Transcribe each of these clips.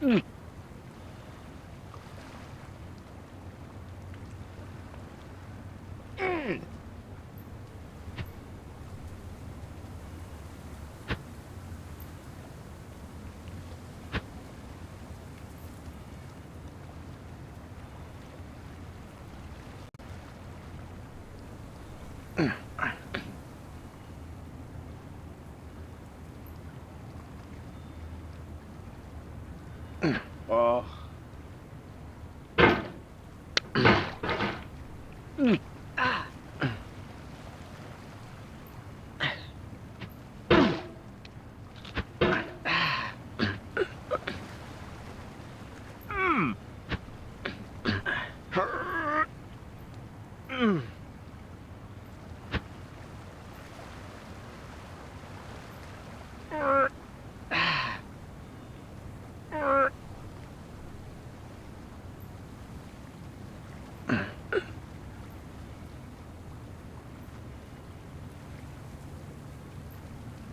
Oh.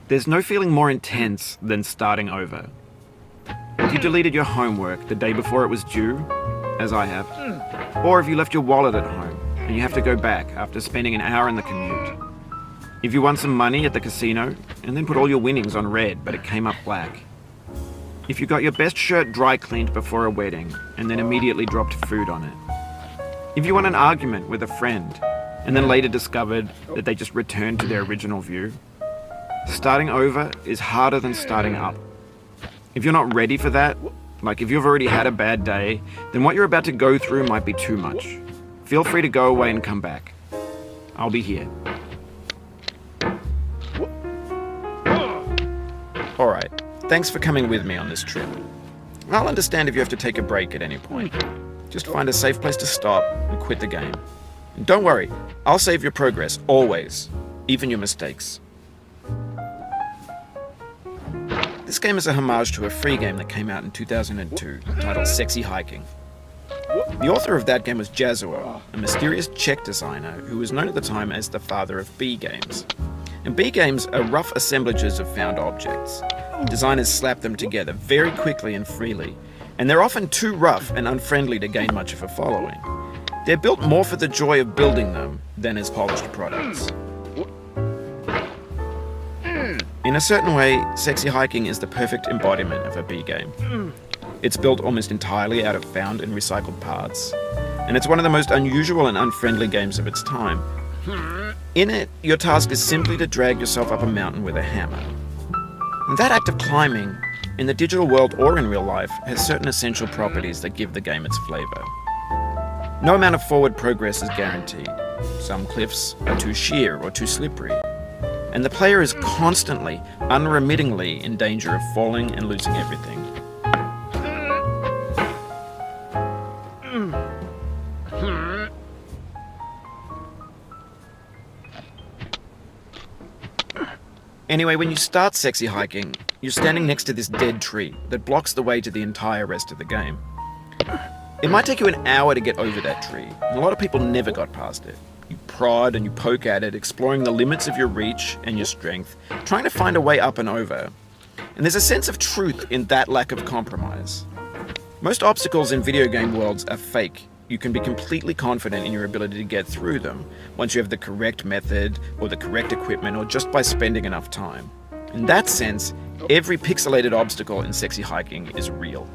There's no feeling more intense than starting over. If you deleted your homework the day before it was due, as I have, or if you left your wallet at home and you have to go back after spending an hour in the commute. If you won some money at the casino and then put all your winnings on red but it came up black. If you got your best shirt dry cleaned before a wedding and then immediately dropped food on it. If you won an argument with a friend and then later discovered that they just returned to their original view. Starting over is harder than starting up. If you're not ready for that, like if you've already had a bad day, then what you're about to go through might be too much. Feel free to go away and come back. I'll be here. Alright, thanks for coming with me on this trip. I'll understand if you have to take a break at any point. Just find a safe place to stop and quit the game. And don't worry, I'll save your progress, always. Even your mistakes. This game is a homage to a free game that came out in 2002, titled Sexy Hiking. The author of that game was Jazuo, a mysterious Czech designer who was known at the time as the father of B games. And B games are rough assemblages of found objects. Designers slap them together very quickly and freely, and they're often too rough and unfriendly to gain much of a following. They're built more for the joy of building them than as polished products. In a certain way, Sexy Hiking is the perfect embodiment of a B game. It's built almost entirely out of found and recycled parts, and it's one of the most unusual and unfriendly games of its time. In it, your task is simply to drag yourself up a mountain with a hammer. And that act of climbing, in the digital world or in real life, has certain essential properties that give the game its flavor. No amount of forward progress is guaranteed. Some cliffs are too sheer or too slippery. And the player is constantly, unremittingly in danger of falling and losing everything. Anyway, when you start Sexy Hiking, you're standing next to this dead tree that blocks the way to the entire rest of the game. It might take you an hour to get over that tree, and a lot of people never got past it. You prod and you poke at it, exploring the limits of your reach and your strength, trying to find a way up and over. And there's a sense of truth in that lack of compromise. Most obstacles in video game worlds are fake. You can be completely confident in your ability to get through them once you have the correct method or the correct equipment or just by spending enough time. In that sense, every pixelated obstacle in Sexy Hiking is real.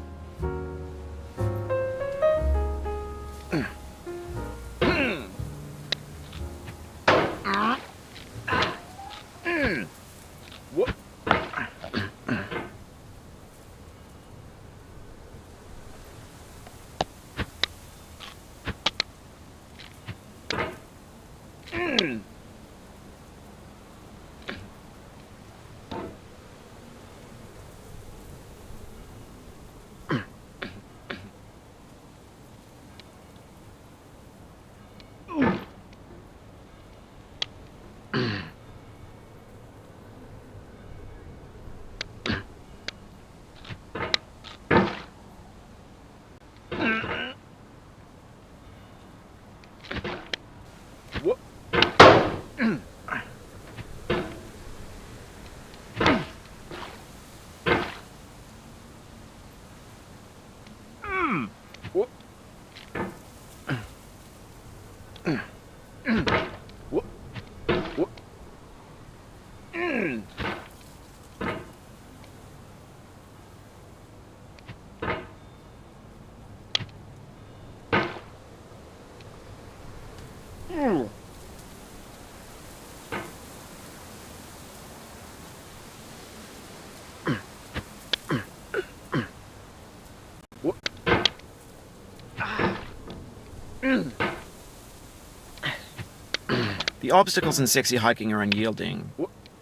The obstacles in sexy hiking are unyielding,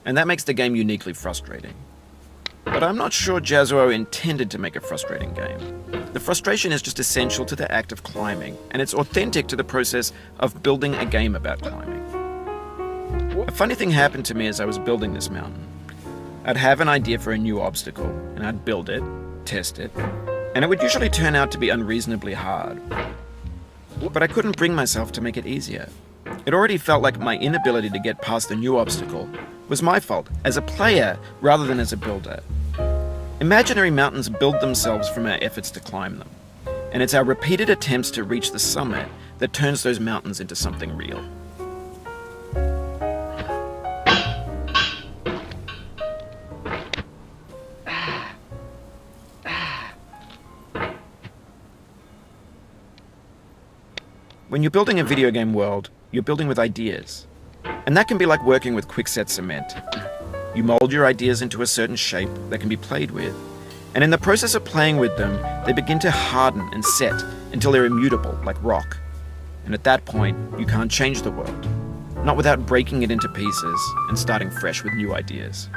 and that makes the game uniquely frustrating. But I'm not sure Jazuo intended to make a frustrating game. The frustration is just essential to the act of climbing, and it's authentic to the process of building a game about climbing. A funny thing happened to me as I was building this mountain. I'd have an idea for a new obstacle, and I'd build it, test it, and it would usually turn out to be unreasonably hard. But I couldn't bring myself to make it easier. It already felt like my inability to get past the new obstacle was my fault as a player rather than as a builder. Imaginary mountains build themselves from our efforts to climb them, and it's our repeated attempts to reach the summit that turns those mountains into something real. When you're building a video game world, you're building with ideas. And that can be like working with quickset cement. You mold your ideas into a certain shape that can be played with, and in the process of playing with them, they begin to harden and set until they're immutable, like rock. And at that point, you can't change the world. Not without breaking it into pieces and starting fresh with new ideas.